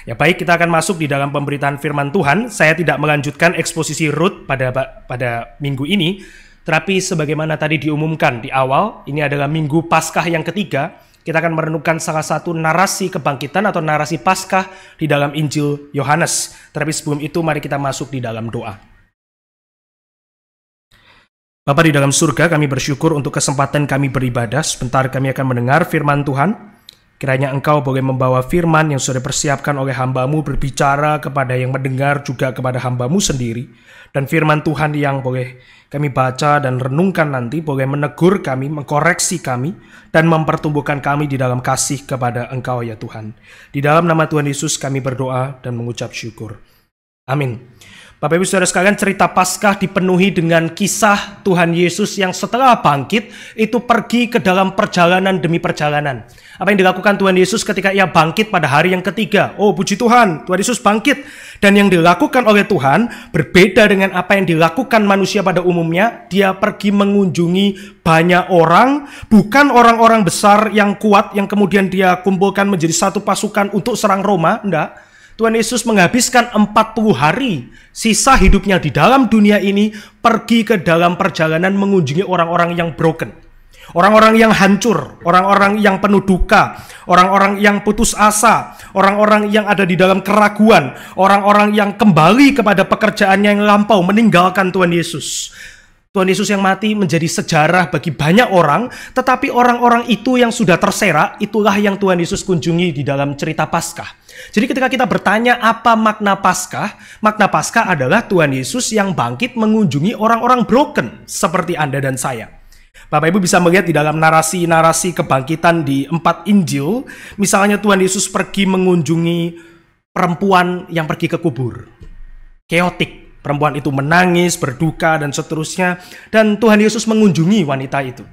Ya baik, kita akan masuk di dalam pemberitaan firman Tuhan. Saya tidak melanjutkan eksposisi Rut pada minggu ini, tetapi sebagaimana tadi diumumkan di awal, ini adalah minggu Paskah yang ketiga. Kita akan merenungkan salah satu narasi kebangkitan atau narasi Paskah di dalam Injil Yohanes. Tetapi sebelum itu mari kita masuk di dalam doa. Bapa di dalam surga, kami bersyukur untuk kesempatan kami beribadah. Sebentar kami akan mendengar firman Tuhan. Kiranya Engkau boleh membawa firman yang sudah dipersiapkan oleh hamba-Mu berbicara kepada yang mendengar, juga kepada hamba-Mu sendiri. Dan firman Tuhan yang boleh kami baca dan renungkan nanti boleh menegur kami, mengkoreksi kami, dan mempertumbuhkan kami di dalam kasih kepada Engkau ya Tuhan. Di dalam nama Tuhan Yesus kami berdoa dan mengucap syukur. Amin. Bapak Ibu Saudara sekalian, cerita Paskah dipenuhi dengan kisah Tuhan Yesus yang setelah bangkit itu pergi ke dalam perjalanan demi perjalanan. Apa yang dilakukan Tuhan Yesus ketika ia bangkit pada hari yang ketiga? Oh puji Tuhan, Tuhan Yesus bangkit. Dan yang dilakukan oleh Tuhan berbeda dengan apa yang dilakukan manusia pada umumnya. Dia pergi mengunjungi banyak orang, bukan orang-orang besar yang kuat yang kemudian dia kumpulkan menjadi satu pasukan untuk serang Roma, enggak. Tuhan Yesus menghabiskan 40 hari sisa hidupnya di dalam dunia ini pergi ke dalam perjalanan mengunjungi orang-orang yang broken. Orang-orang yang hancur, orang-orang yang penuh duka, orang-orang yang putus asa, orang-orang yang ada di dalam keraguan, orang-orang yang kembali kepada pekerjaannya yang lampau meninggalkan Tuhan Yesus. Tuhan Yesus yang mati menjadi sejarah bagi banyak orang, tetapi orang-orang itu yang sudah terserak, itulah yang Tuhan Yesus kunjungi di dalam cerita Paskah. Jadi ketika kita bertanya apa makna Paskah adalah Tuhan Yesus yang bangkit mengunjungi orang-orang broken seperti Anda dan saya. Bapak Ibu bisa melihat di dalam narasi-narasi kebangkitan di 4 Injil, misalnya Tuhan Yesus pergi mengunjungi perempuan yang pergi ke kubur. Keotik. Perempuan itu menangis, berduka, dan seterusnya. Dan Tuhan Yesus mengunjungi wanita itu.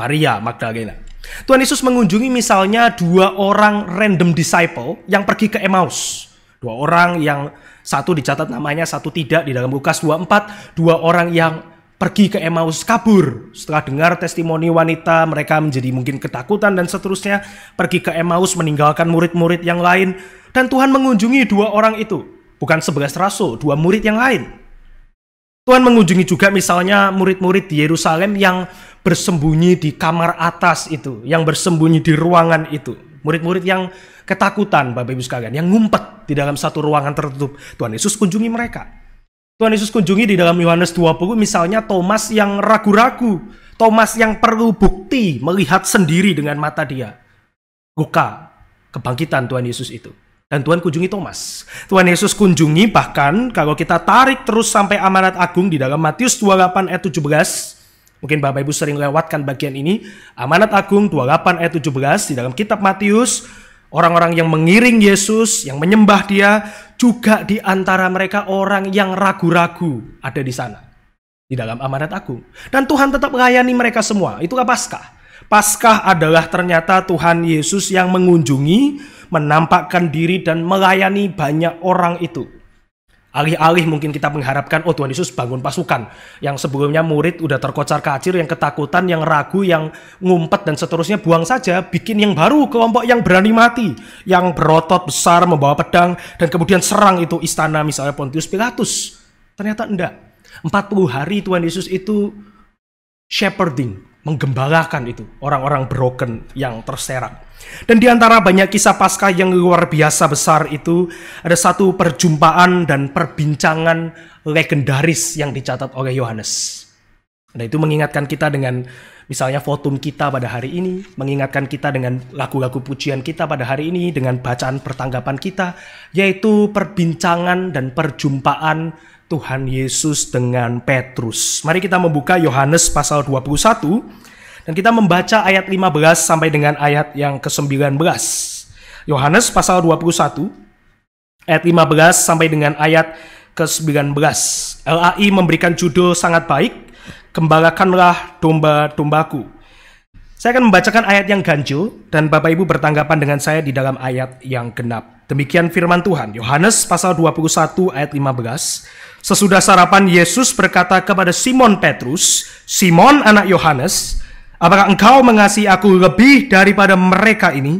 Maria Magdalena. Tuhan Yesus mengunjungi misalnya 2 orang random disciple yang pergi ke Emmaus. 2 orang yang satu dicatat namanya, satu tidak di dalam Lukas 24. 2 orang yang pergi ke Emmaus kabur. Setelah dengar testimoni wanita, mereka menjadi mungkin ketakutan dan seterusnya. Pergi ke Emmaus meninggalkan murid-murid yang lain. Dan Tuhan mengunjungi 2 orang itu. Bukan 11 rasul, 2 murid yang lain. Tuhan mengunjungi juga misalnya murid-murid di Yerusalem yang bersembunyi di kamar atas itu, yang bersembunyi di ruangan itu. Murid-murid yang ketakutan, Bapak Ibu sekalian, yang ngumpet di dalam satu ruangan tertutup. Tuhan Yesus kunjungi mereka. Tuhan Yesus kunjungi di dalam Yohanes 20 misalnya Thomas yang ragu-ragu. Thomas yang perlu bukti melihat sendiri dengan mata dia. Luka kebangkitan Tuhan Yesus itu. Dan Tuhan kunjungi Thomas. Tuhan Yesus kunjungi bahkan kalau kita tarik terus sampai amanat agung di dalam Matius 28 ayat 17. Mungkin Bapak Ibu sering lewatkan bagian ini. Amanat agung 28 ayat 17 di dalam kitab Matius. Orang-orang yang mengiring Yesus, yang menyembah dia. Juga di antara mereka orang yang ragu-ragu ada di sana. Di dalam amanat agung. Dan Tuhan tetap melayani mereka semua. Itulah Paskah. Paskah adalah ternyata Tuhan Yesus yang mengunjungi, menampakkan diri dan melayani banyak orang itu. Alih-alih mungkin kita mengharapkan, oh Tuhan Yesus bangun pasukan. Yang sebelumnya murid udah terkocar-kacir, yang ketakutan, yang ragu, yang ngumpet dan seterusnya, buang saja. Bikin yang baru, kelompok yang berani mati. Yang berotot besar, membawa pedang, dan kemudian serang itu istana misalnya Pontius Pilatus. Ternyata enggak. 40 hari Tuhan Yesus itu shepherding, menggembalakan itu orang-orang broken yang terserak. Dan di antara banyak kisah Paskah yang luar biasa besar itu ada satu perjumpaan dan perbincangan legendaris yang dicatat oleh Yohanes. Dan itu mengingatkan kita dengan misalnya votum kita pada hari ini, mengingatkan kita dengan lagu-lagu pujian kita pada hari ini, dengan bacaan pertanggapan kita, yaitu perbincangan dan perjumpaan Tuhan Yesus dengan Petrus. Mari kita membuka Yohanes pasal 21 dan kita membaca ayat 15 sampai dengan ayat yang ke-19. Yohanes pasal 21 ayat 15 sampai dengan ayat ke-19. LAI memberikan judul sangat baik, Gembalakanlah domba-dombaku. Saya akan membacakan ayat yang ganjil dan Bapak Ibu bertanggapan dengan saya di dalam ayat yang genap. Demikian firman Tuhan. Yohanes pasal 21 ayat 15. Sesudah sarapan Yesus berkata kepada Simon Petrus, "Simon anak Yohanes, apakah engkau mengasihi aku lebih daripada mereka ini?"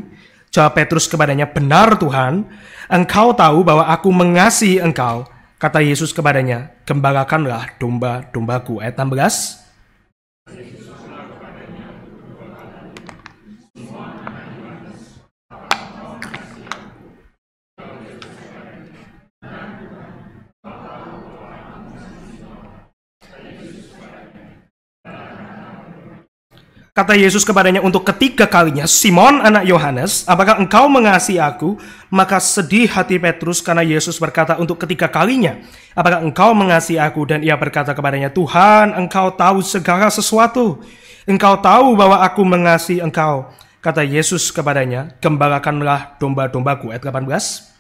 Jawab Petrus kepadanya, "Benar Tuhan, Engkau tahu bahwa aku mengasihi Engkau." Kata Yesus kepadanya, "Gembalakanlah domba-dombaku." Ayat 16. Kata Yesus kepadanya untuk ketiga kalinya, "Simon anak Yohanes, apakah engkau mengasihi aku?" Maka sedih hati Petrus karena Yesus berkata untuk ketiga kalinya, "Apakah engkau mengasihi aku?" Dan ia berkata kepadanya, "Tuhan, engkau tahu segala sesuatu. Engkau tahu bahwa aku mengasihi engkau." Kata Yesus kepadanya, "Gembalakanlah domba-dombaku." Ayat 18.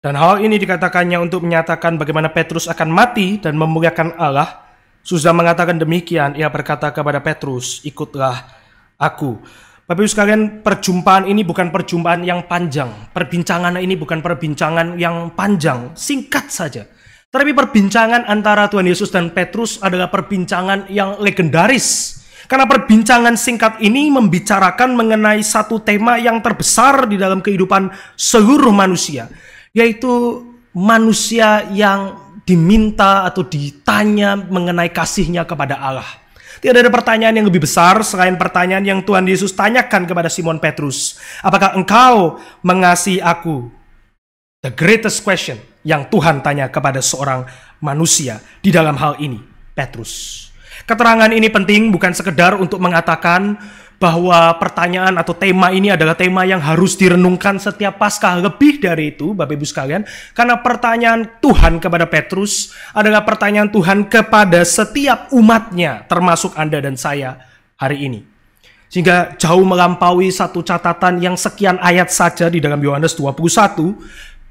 Dan hal ini dikatakannya untuk menyatakan bagaimana Petrus akan mati dan memuliakan Allah. Sudah mengatakan demikian, ia berkata kepada Petrus, "Ikutlah aku." Bapak Ibu sekalian, perjumpaan ini bukan perjumpaan yang panjang. Perbincangan ini bukan perbincangan yang panjang, singkat saja. Tetapi perbincangan antara Tuhan Yesus dan Petrus adalah perbincangan yang legendaris. Karena perbincangan singkat ini membicarakan mengenai satu tema yang terbesar di dalam kehidupan seluruh manusia, yaitu manusia yang diminta atau ditanya mengenai kasihnya kepada Allah. Tidak ada pertanyaan yang lebih besar selain pertanyaan yang Tuhan Yesus tanyakan kepada Simon Petrus. "Apakah engkau mengasihi aku?" The greatest question yang Tuhan tanya kepada seorang manusia di dalam hal ini, Petrus. Keterangan ini penting bukan sekedar untuk mengatakan bahwa pertanyaan atau tema ini adalah tema yang harus direnungkan setiap Paskah. Lebih dari itu, Bapak Ibu sekalian, karena pertanyaan Tuhan kepada Petrus adalah pertanyaan Tuhan kepada setiap umatnya, termasuk Anda dan saya hari ini. Sehingga jauh melampaui satu catatan yang sekian ayat saja di dalam Yohanes 21,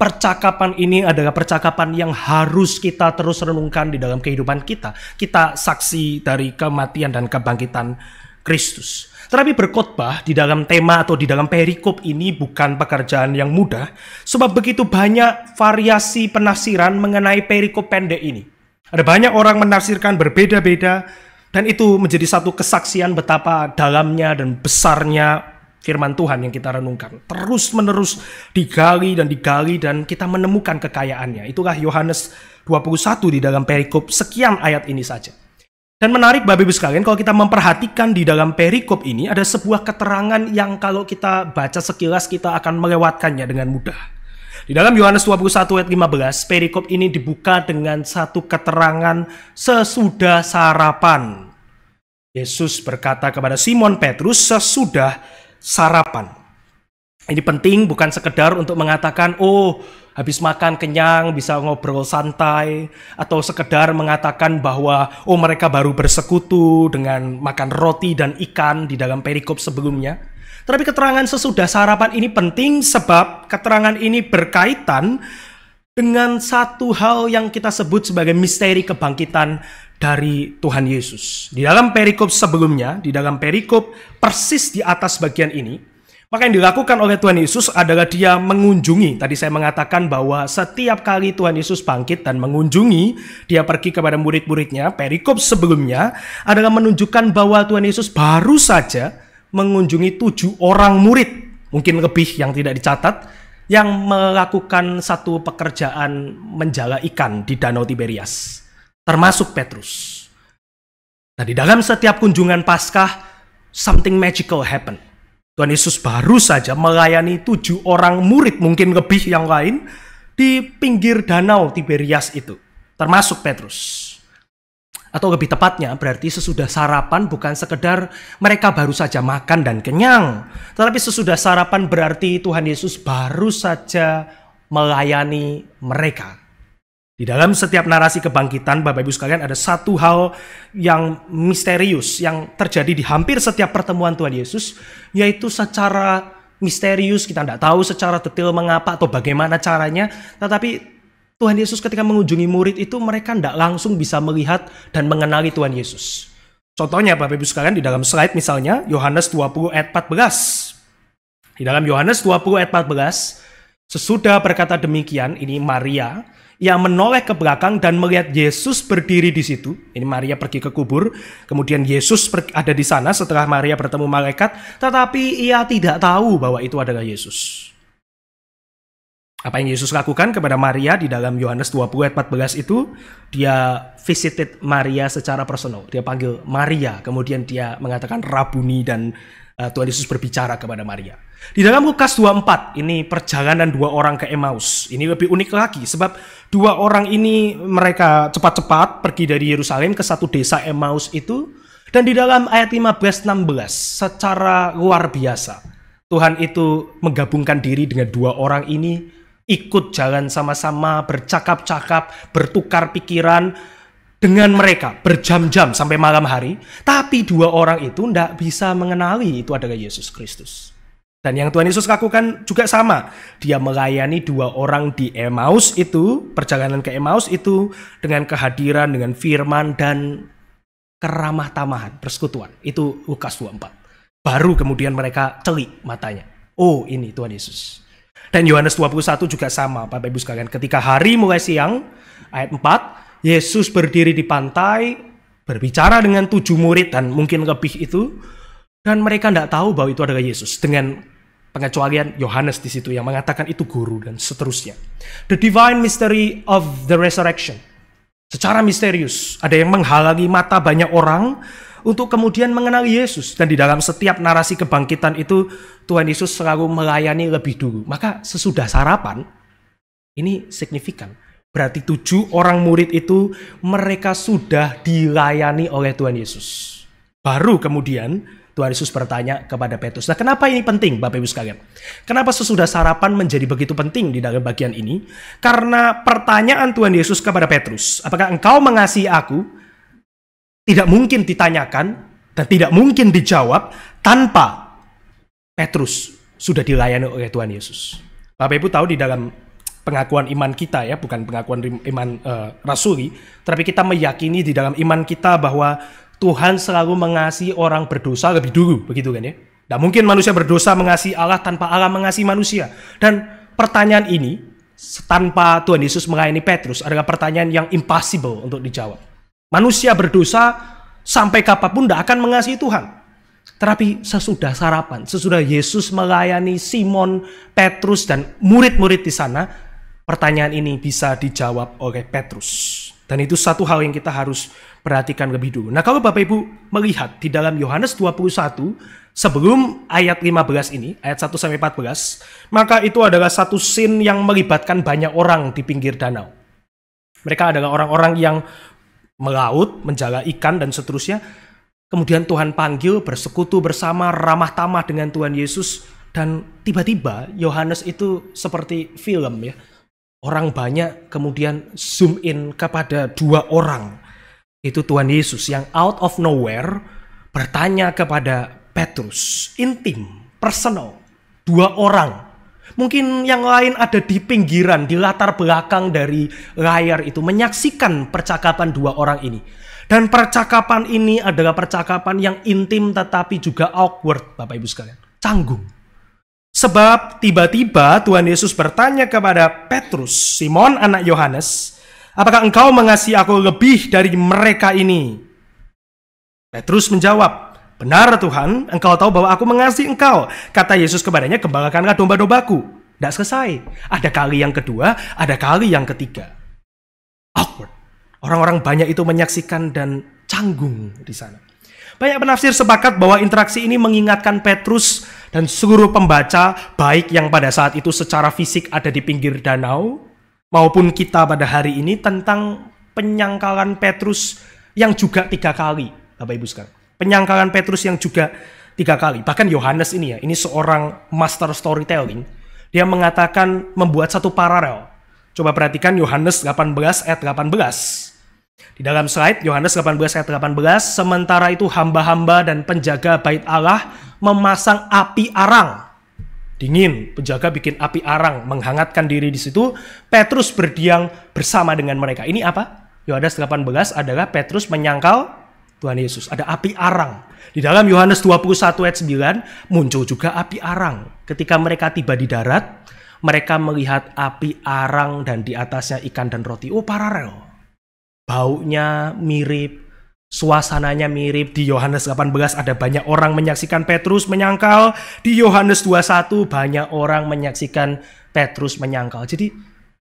percakapan ini adalah percakapan yang harus kita terus renungkan di dalam kehidupan kita. Kita saksi dari kematian dan kebangkitan Kristus. Tetapi berkhotbah di dalam tema atau di dalam perikop ini bukan pekerjaan yang mudah, sebab begitu banyak variasi penafsiran mengenai perikop pendek ini. Ada banyak orang menafsirkan berbeda-beda, dan itu menjadi satu kesaksian betapa dalamnya dan besarnya firman Tuhan yang kita renungkan. Terus menerus digali dan kita menemukan kekayaannya. Itulah Yohanes 21 di dalam perikop sekian ayat ini saja. Dan menarik Bapak Ibu sekalian, kalau kita memperhatikan di dalam perikop ini ada sebuah keterangan yang kalau kita baca sekilas kita akan melewatkannya dengan mudah. Di dalam Yohanes 21 ayat 15, perikop ini dibuka dengan satu keterangan sesudah sarapan. Yesus berkata kepada Simon Petrus sesudah sarapan. Ini penting bukan sekedar untuk mengatakan, "Oh, habis makan kenyang bisa ngobrol santai," atau sekedar mengatakan bahwa "Oh, mereka baru bersekutu dengan makan roti dan ikan" di dalam perikop sebelumnya. Tetapi keterangan sesudah sarapan ini penting sebab keterangan ini berkaitan dengan satu hal yang kita sebut sebagai misteri kebangkitan dari Tuhan Yesus. Di dalam perikop sebelumnya, di dalam perikop persis di atas bagian ini, maka yang dilakukan oleh Tuhan Yesus adalah dia mengunjungi. Tadi saya mengatakan bahwa setiap kali Tuhan Yesus bangkit dan mengunjungi, dia pergi kepada murid-muridnya. Perikop sebelumnya adalah menunjukkan bahwa Tuhan Yesus baru saja mengunjungi 7 orang murid, mungkin lebih yang tidak dicatat, yang melakukan satu pekerjaan menjala ikan di Danau Tiberias, termasuk Petrus. Nah, di dalam setiap kunjungan Paskah, something magical happen. Tuhan Yesus baru saja melayani 7 orang murid, mungkin lebih yang lain, di pinggir Danau Tiberias itu, termasuk Petrus. Atau lebih tepatnya, berarti sesudah sarapan bukan sekedar mereka baru saja makan dan kenyang, tetapi sesudah sarapan berarti Tuhan Yesus baru saja melayani mereka. Di dalam setiap narasi kebangkitan, Bapak Ibu sekalian, ada satu hal yang misterius yang terjadi di hampir setiap pertemuan Tuhan Yesus, yaitu secara misterius, kita tidak tahu secara detail mengapa atau bagaimana caranya, tetapi Tuhan Yesus ketika mengunjungi murid itu, mereka tidak langsung bisa melihat dan mengenali Tuhan Yesus. Contohnya Bapak Ibu sekalian di dalam slide misalnya Yohanes 20 ayat 14. Di dalam Yohanes 20 ayat 14, sesudah berkata demikian, ini Maria yang menoleh ke belakang dan melihat Yesus berdiri di situ. Ini Maria pergi ke kubur, kemudian Yesus ada di sana setelah Maria bertemu malaikat, tetapi ia tidak tahu bahwa itu adalah Yesus. Apa yang Yesus lakukan kepada Maria di dalam Yohanes 20 ayat 14 itu, dia visited Maria secara personal. Dia panggil Maria, kemudian dia mengatakan Rabuni dan Tuhan Yesus berbicara kepada Maria. Di dalam Lukas 24, ini perjalanan dua orang ke Emmaus. Ini lebih unik lagi, sebab dua orang ini mereka cepat-cepat pergi dari Yerusalem ke satu desa Emmaus itu. Dan di dalam ayat 15-16, secara luar biasa, Tuhan itu menggabungkan diri dengan dua orang ini, ikut jalan sama-sama, bercakap-cakap, bertukar pikiran dengan mereka berjam-jam sampai malam hari. Tapi dua orang itu tidak bisa mengenali itu adalah Yesus Kristus. Dan yang Tuhan Yesus lakukan juga sama. Dia melayani dua orang di Emmaus itu, perjalanan ke Emmaus itu dengan kehadiran, dengan firman dan keramah tamahan, persekutuan. Itu Lukas 24. Baru kemudian mereka celik matanya. Oh, ini Tuhan Yesus. Dan Yohanes 21 juga sama, Bapak Ibu sekalian. Ketika hari mulai siang, ayat 4, Yesus berdiri di pantai, berbicara dengan 7 murid dan mungkin lebih itu. Dan mereka tidak tahu bahwa itu adalah Yesus. Dengan pengecualian Yohanes di situ yang mengatakan itu guru dan seterusnya. The divine mystery of the resurrection. Secara misterius, ada yang menghalangi mata banyak orang untuk kemudian mengenali Yesus. Dan di dalam setiap narasi kebangkitan itu, Tuhan Yesus selalu melayani lebih dulu. Maka sesudah sarapan, ini signifikan. Berarti 7 orang murid itu, mereka sudah dilayani oleh Tuhan Yesus. Baru kemudian, Tuhan Yesus bertanya kepada Petrus. Nah, kenapa ini penting, Bapak Ibu sekalian? Kenapa sesudah sarapan menjadi begitu penting di dalam bagian ini? Karena pertanyaan Tuhan Yesus kepada Petrus, apakah engkau mengasihi aku? Tidak mungkin ditanyakan dan tidak mungkin dijawab tanpa Petrus sudah dilayani oleh Tuhan Yesus. Bapak Ibu tahu di dalam pengakuan iman kita ya, bukan pengakuan iman rasuli, tapi kita meyakini di dalam iman kita bahwa Tuhan selalu mengasihi orang berdosa lebih dulu, begitu kan ya? Tidak mungkin manusia berdosa mengasihi Allah tanpa Allah mengasihi manusia. Dan pertanyaan ini tanpa Tuhan Yesus melayani Petrus adalah pertanyaan yang impossible untuk dijawab. Manusia berdosa sampai kapanpun tidak akan mengasihi Tuhan. Tetapi sesudah sarapan, sesudah Yesus melayani Simon, Petrus, dan murid-murid di sana, pertanyaan ini bisa dijawab oleh Petrus. Dan itu satu hal yang kita harus perhatikan lebih dulu. Nah, kalau Bapak Ibu melihat di dalam Yohanes 21, sebelum ayat 15 ini, ayat 1-14, maka itu adalah satu scene yang melibatkan banyak orang di pinggir danau. Mereka adalah orang-orang yang melaut, menjaga ikan, dan seterusnya. Kemudian Tuhan panggil, bersekutu bersama, ramah tamah dengan Tuhan Yesus. Dan tiba-tiba Yohanes itu seperti film ya. Orang banyak kemudian zoom in kepada 2 orang. Itu Tuhan Yesus yang out of nowhere bertanya kepada Petrus. Intim, personal. 2 orang. Mungkin yang lain ada di pinggiran, di latar belakang dari layar itu, menyaksikan percakapan 2 orang ini. Dan percakapan ini adalah percakapan yang intim tetapi juga awkward, Bapak Ibu sekalian. Canggung. Sebab tiba-tiba Tuhan Yesus bertanya kepada Petrus, Simon anak Yohanes, apakah engkau mengasihi aku lebih dari mereka ini? Petrus menjawab, benar Tuhan, engkau tahu bahwa aku mengasihi engkau. Kata Yesus kepadanya, gembalakanlah domba-dombaku. Tidak selesai. Ada kali yang kedua, ada kali yang ketiga. Awkward. Orang-orang banyak itu menyaksikan dan canggung di sana. Banyak penafsir sepakat bahwa interaksi ini mengingatkan Petrus dan seluruh pembaca, baik yang pada saat itu secara fisik ada di pinggir danau, maupun kita pada hari ini, tentang penyangkalan Petrus yang juga 3 kali, Bapak Ibu sekalian. Penyangkalan Petrus yang juga 3 kali. Bahkan Yohanes ini ya, ini seorang master storytelling. Dia mengatakan membuat satu paralel. Coba perhatikan Yohanes 18 ayat 18. Di dalam slide Yohanes 18 ayat 18, sementara itu hamba-hamba dan penjaga bait Allah memasang api arang. Dingin, penjaga bikin api arang, menghangatkan diri di situ. Petrus berdiam bersama dengan mereka. Ini apa? Yohanes 18 adalah Petrus menyangkal Tuhan Yesus. Ada api arang. Di dalam Yohanes 21 ayat 9 muncul juga api arang. Ketika mereka tiba di darat, mereka melihat api arang dan di atasnya ikan dan roti. Oh, paralel. Baunya mirip, suasananya mirip. Di Yohanes 18 ada banyak orang menyaksikan Petrus menyangkal. Di Yohanes 21 banyak orang menyaksikan Petrus menyangkal. Jadi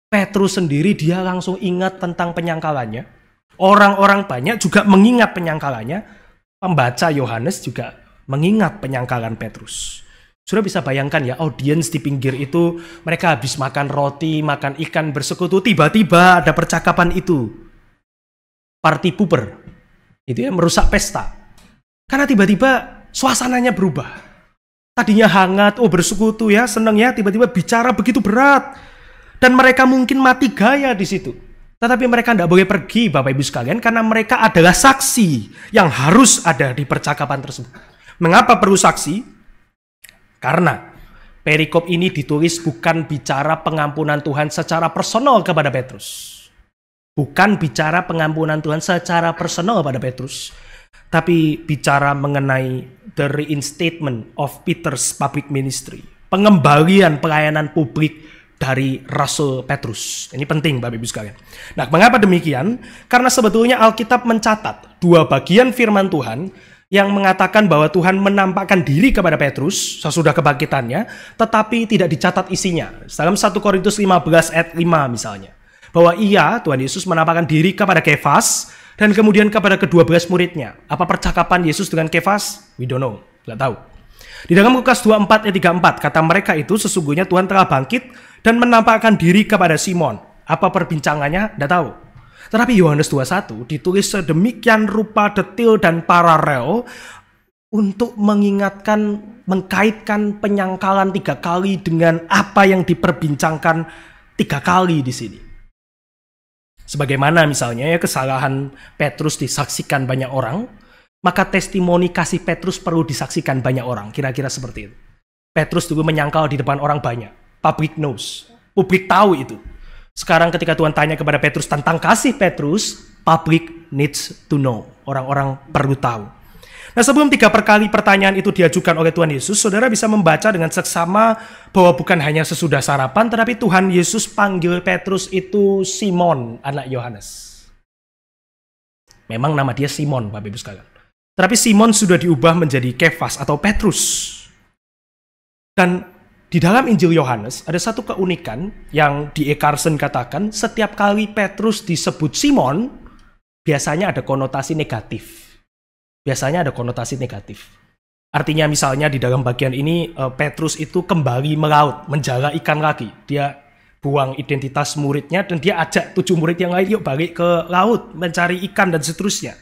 Petrus sendiri dia langsung ingat tentang penyangkalannya. Orang-orang banyak juga mengingat penyangkalannya. Pembaca Yohanes juga mengingat penyangkalan Petrus. Sudah bisa bayangkan ya, audiens di pinggir itu mereka habis makan roti, makan ikan bersekutu, tiba-tiba ada percakapan itu. Party pooper, itu ya, merusak pesta. Karena tiba-tiba suasananya berubah. Tadinya hangat, oh bersekutu ya, seneng ya, tiba-tiba bicara begitu berat. Dan mereka mungkin mati gaya di situ. Tetapi mereka tidak boleh pergi, Bapak Ibu sekalian, karena mereka adalah saksi yang harus ada di percakapan tersebut. Mengapa perlu saksi? Karena perikop ini ditulis bukan bicara pengampunan Tuhan secara personal kepada Petrus. Bukan bicara pengampunan Tuhan secara personal pada Petrus, tapi bicara mengenai the reinstatement of Peter's public ministry, pengembalian pelayanan publik dari Rasul Petrus. Ini penting Bapak Ibu sekalian. Nah, mengapa demikian? Karena sebetulnya Alkitab mencatat dua bagian firman Tuhan yang mengatakan bahwa Tuhan menampakkan diri kepada Petrus sesudah kebangkitannya, tetapi tidak dicatat isinya. Dalam 1 Korintus 15 ayat 5 misalnya. Bahwa Tuhan Yesus menampakkan diri kepada Kefas dan kemudian kepada ke-12 muridnya. Apa percakapan Yesus dengan Kefas? We don't know, nggak tahu. Di dalam Lukas 24 ayat 34, kata mereka itu sesungguhnya Tuhan telah bangkit dan menampakkan diri kepada Simon. Apa perbincangannya? Nggak tahu. Tetapi Yohanes 21 ditulis sedemikian rupa detail dan paralel untuk mengingatkan, mengkaitkan penyangkalan 3 kali dengan apa yang diperbincangkan 3 kali di sini. Sebagaimana misalnya ya kesalahan Petrus disaksikan banyak orang, maka testimoni kasih Petrus perlu disaksikan banyak orang. Kira-kira seperti itu. Petrus dulu menyangkal di depan orang banyak. Public knows. Publik tahu itu. Sekarang ketika Tuhan tanya kepada Petrus tentang kasih Petrus, public needs to know. Orang-orang perlu tahu. Nah, sebelum 3 kali pertanyaan itu diajukan oleh Tuhan Yesus, saudara bisa membaca dengan seksama bahwa bukan hanya sesudah sarapan, tetapi Tuhan Yesus panggil Petrus itu Simon, anak Yohanes. Memang nama dia Simon, Bapak Ibu sekalian. Tetapi Simon sudah diubah menjadi Kefas atau Petrus. Dan di dalam Injil Yohanes ada satu keunikan yang D.A. Carson katakan, setiap kali Petrus disebut Simon, biasanya ada konotasi negatif. Biasanya ada konotasi negatif. Artinya misalnya di dalam bagian ini Petrus itu kembali melaut, menjala ikan lagi. Dia buang identitas muridnya dan dia ajak 7 murid yang lain, yuk balik ke laut, mencari ikan dan seterusnya.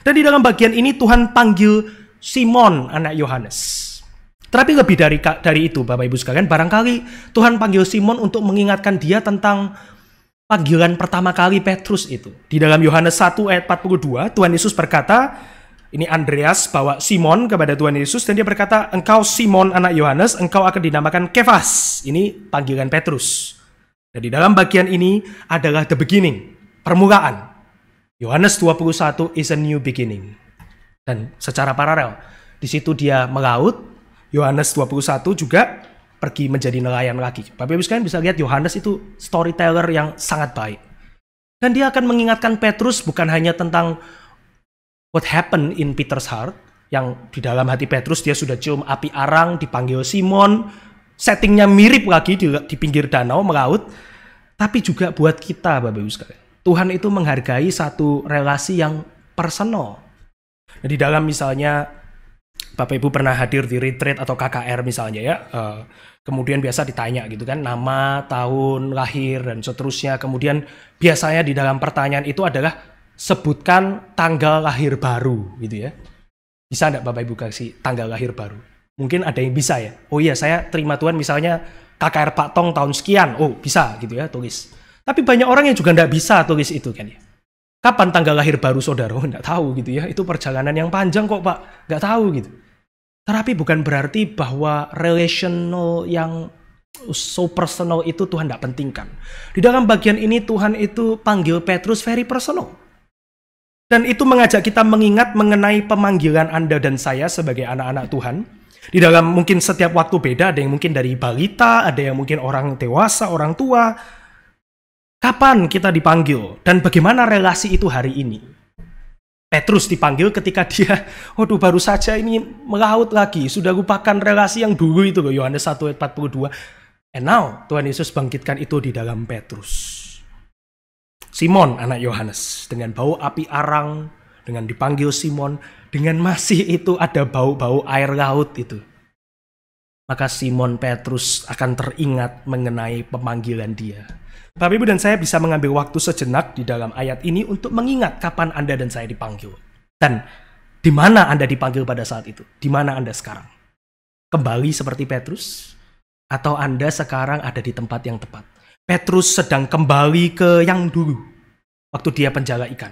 Dan di dalam bagian ini Tuhan panggil Simon, anak Yohanes. Tetapi lebih dari itu Bapak Ibu sekalian, barangkali Tuhan panggil Simon untuk mengingatkan dia tentang panggilan pertama kali Petrus itu. Di dalam Yohanes 1 ayat 42, Tuhan Yesus berkata, ini Andreas bawa Simon kepada Tuhan Yesus dan dia berkata, engkau Simon anak Yohanes, engkau akan dinamakan Kefas. Ini panggilan Petrus. Dan di dalam bagian ini adalah the beginning, permulaan. Yohanes 21 is a new beginning. Dan secara paralel, di situ dia melaut. Yohanes 21 juga pergi menjadi nelayan lagi. Bapak Ibu sekalian bisa lihat Yohanes itu storyteller yang sangat baik. Dan dia akan mengingatkan Petrus bukan hanya tentang what happened in Peter's heart, yang di dalam hati Petrus dia sudah cium api arang, dipanggil Simon, settingnya mirip lagi di pinggir danau, melaut, tapi juga buat kita Bapak Ibu sekalian. Tuhan itu menghargai satu relasi yang personal. Nah, di dalam misalnya, Bapak Ibu pernah hadir di retreat atau KKR misalnya ya, kemudian biasa ditanya gitu kan, nama, tahun, lahir, dan seterusnya. Kemudian biasanya di dalam pertanyaan itu adalah, sebutkan tanggal lahir baru gitu ya. Bisa enggak Bapak Ibu kasih tanggal lahir baru? Mungkin ada yang bisa ya. Oh iya, saya terima Tuhan misalnya KKR Pak Tong tahun sekian. Oh bisa gitu ya, tulis. Tapi banyak orang yang juga enggak bisa tulis itu kan ya. Kapan tanggal lahir baru saudara? Oh, enggak tahu gitu ya. Itu perjalanan yang panjang kok Pak. Enggak tahu gitu. Tetapi bukan berarti bahwa relational yang so personal itu Tuhan enggak pentingkan. Di dalam bagian ini Tuhan itu panggil Petrus very personal. Dan itu mengajak kita mengingat mengenai pemanggilan Anda dan saya sebagai anak-anak Tuhan. Di dalam mungkin setiap waktu beda, ada yang mungkin dari balita, ada yang mungkin orang dewasa, orang tua. Kapan kita dipanggil? Dan bagaimana relasi itu hari ini? Petrus dipanggil ketika dia, waduh baru saja ini melaut lagi, sudah lupakan relasi yang dulu itu loh, Yohanes 1 ayat 42. And now, Tuhan Yesus bangkitkan itu di dalam Petrus. Simon, anak Yohanes, dengan bau api arang, dengan dipanggil Simon, dengan masih itu ada bau-bau air laut itu. Maka Simon Petrus akan teringat mengenai pemanggilan dia. Bapak, Ibu, dan saya bisa mengambil waktu sejenak di dalam ayat ini untuk mengingat kapan Anda dan saya dipanggil. Dan di mana Anda dipanggil pada saat itu? Di mana Anda sekarang? Kembali seperti Petrus? Atau Anda sekarang ada di tempat yang tepat? Petrus sedang kembali ke yang dulu, waktu dia penjala ikan.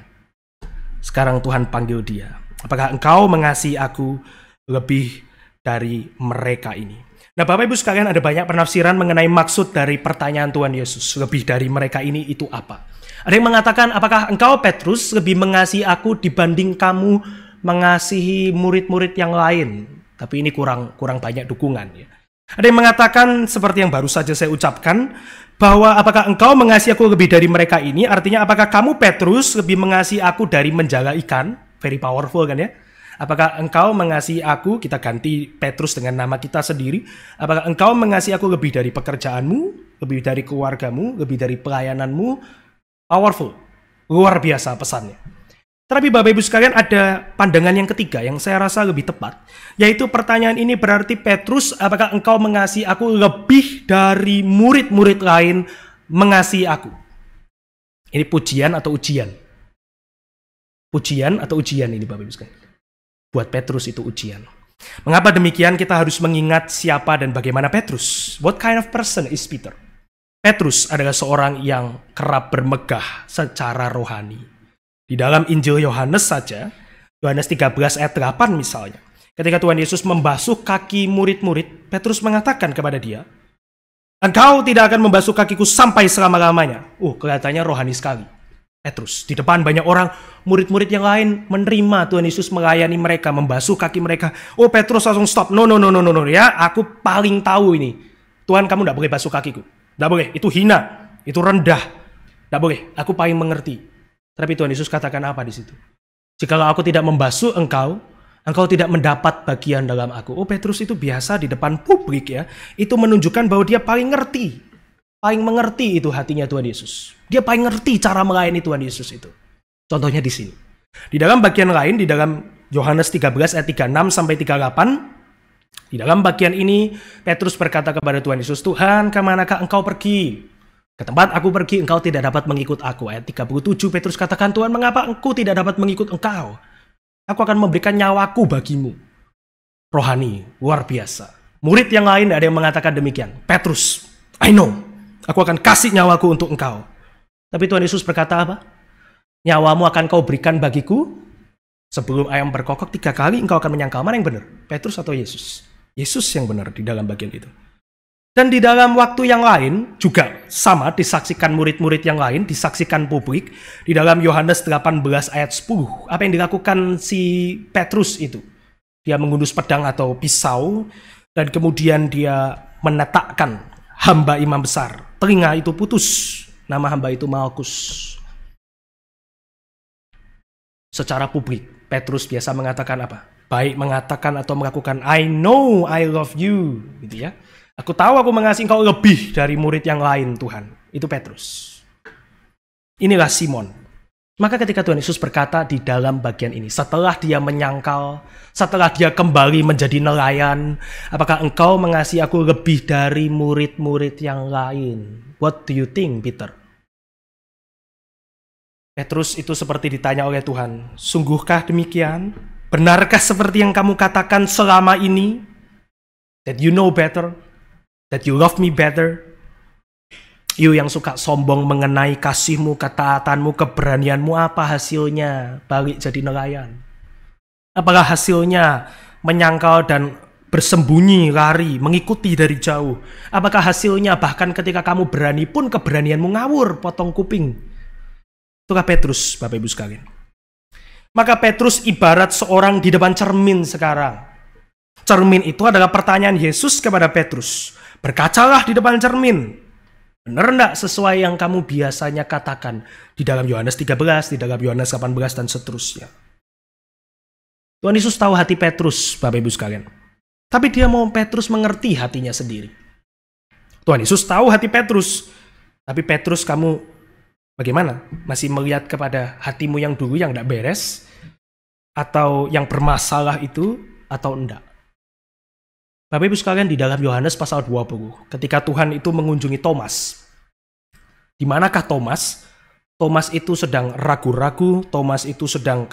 Sekarang Tuhan panggil dia. Apakah engkau mengasihi aku lebih dari mereka ini? Nah, Bapak Ibu sekalian, ada banyak penafsiran mengenai maksud dari pertanyaan Tuhan Yesus. Lebih dari mereka ini itu apa? Ada yang mengatakan, apakah engkau Petrus lebih mengasihi aku dibanding kamu mengasihi murid-murid yang lain? Tapi ini kurang banyak dukungan ya. Ada yang mengatakan seperti yang baru saja saya ucapkan, bahwa apakah engkau mengasihi aku lebih dari mereka ini, artinya apakah kamu Petrus lebih mengasihi aku dari menjala ikan? Very powerful kan ya? Apakah engkau mengasihi aku, kita ganti Petrus dengan nama kita sendiri, apakah engkau mengasihi aku lebih dari pekerjaanmu, lebih dari keluargamu, lebih dari pelayananmu? Powerful, luar biasa pesannya. Tapi Bapak Ibu sekalian, ada pandangan yang ketiga yang saya rasa lebih tepat, yaitu pertanyaan ini berarti, Petrus, apakah engkau mengasihi aku lebih dari murid-murid lain mengasihi aku? Ini pujian atau ujian? Pujian atau ujian ini Bapak Ibu sekalian? Buat Petrus itu ujian. Mengapa demikian? Kita harus mengingat siapa dan bagaimana Petrus. What kind of person is Peter? Petrus adalah seorang yang kerap bermegah secara rohani. Di dalam Injil Yohanes saja, Yohanes 13 ayat 8 misalnya, ketika Tuhan Yesus membasuh kaki murid-murid, Petrus mengatakan kepada dia, engkau tidak akan membasuh kakiku sampai selama-lamanya. Kelihatannya rohani sekali. Petrus, di depan banyak orang, murid-murid yang lain menerima Tuhan Yesus melayani mereka, membasuh kaki mereka. Petrus langsung stop. No, ya, aku paling tahu ini. Tuhan, kamu tidak boleh basuh kakiku. Tidak boleh, itu hina, itu rendah. Tidak boleh, aku paling mengerti. Tapi Tuhan Yesus katakan apa di situ? Jikalau aku tidak membasuh engkau tidak mendapat bagian dalam aku. Petrus itu biasa di depan publik ya. Itu menunjukkan bahwa dia paling ngerti. Paling mengerti itu hatinya Tuhan Yesus. Dia paling ngerti cara melayani Tuhan Yesus itu. Contohnya di sini. Di dalam bagian lain, di dalam Yohanes 13 ayat 36 sampai 38, di dalam bagian ini Petrus berkata kepada Tuhan Yesus, Tuhan, kemanakah engkau pergi? Ke tempat aku pergi, engkau tidak dapat mengikut aku. Ayat 37, Petrus katakan, Tuhan, mengapa engkau tidak dapat mengikut engkau? Aku akan memberikan nyawaku bagimu. Rohani, luar biasa. Murid yang lain ada yang mengatakan demikian. Petrus, I know, aku akan kasih nyawaku untuk engkau. Tapi Tuhan Yesus berkata apa? Nyawamu akan kau berikan bagiku? Sebelum ayam berkokok 3 kali, engkau akan menyangkal. Mana yang benar? Petrus atau Yesus? Yesus yang benar di dalam bagian itu. Dan di dalam waktu yang lain juga sama disaksikan murid-murid yang lain, disaksikan publik. Di dalam Yohanes 18 ayat 10, apa yang dilakukan si Petrus itu? Dia mengundus pedang atau pisau dan kemudian dia menetakkan hamba imam besar. Telinga itu putus. Nama hamba itu Malkus. Secara publik, Petrus biasa mengatakan apa? Baik mengatakan atau melakukan, I know I love you, gitu ya. Aku tahu aku mengasihi engkau lebih dari murid yang lain, Tuhan. Itu Petrus. Inilah Simon. Maka ketika Tuhan Yesus berkata di dalam bagian ini, setelah dia menyangkal, setelah dia kembali menjadi nelayan, apakah engkau mengasihi aku lebih dari murid-murid yang lain? What do you think, Peter? Petrus itu seperti ditanya oleh Tuhan, sungguhkah demikian? Benarkah seperti yang kamu katakan selama ini? That you know better? That you love me better? You yang suka sombong mengenai kasihmu, ketaatanmu, keberanianmu, apa hasilnya balik jadi nelayan? Apakah hasilnya menyangkal dan bersembunyi, lari, mengikuti dari jauh? Apakah hasilnya bahkan ketika kamu berani pun keberanianmu ngawur, potong kuping? Itulah Petrus, Bapak Ibu sekalian. Maka Petrus ibarat seorang di depan cermin sekarang. Cermin itu adalah pertanyaan Yesus kepada Petrus. Berkacalah di depan cermin. Benar enggak sesuai yang kamu biasanya katakan di dalam Yohanes 13, di dalam Yohanes 18, dan seterusnya. Tuhan Yesus tahu hati Petrus, Bapak Ibu sekalian. Tapi dia mau Petrus mengerti hatinya sendiri. Tuhan Yesus tahu hati Petrus. Tapi Petrus, kamu bagaimana? Masih melihat kepada hatimu yang dulu yang enggak beres? Atau yang bermasalah itu? Atau enggak? Bapak Ibu sekalian, di dalam Yohanes pasal 20, ketika Tuhan itu mengunjungi Thomas. Di manakah Thomas? Thomas itu sedang ragu-ragu, Thomas itu sedang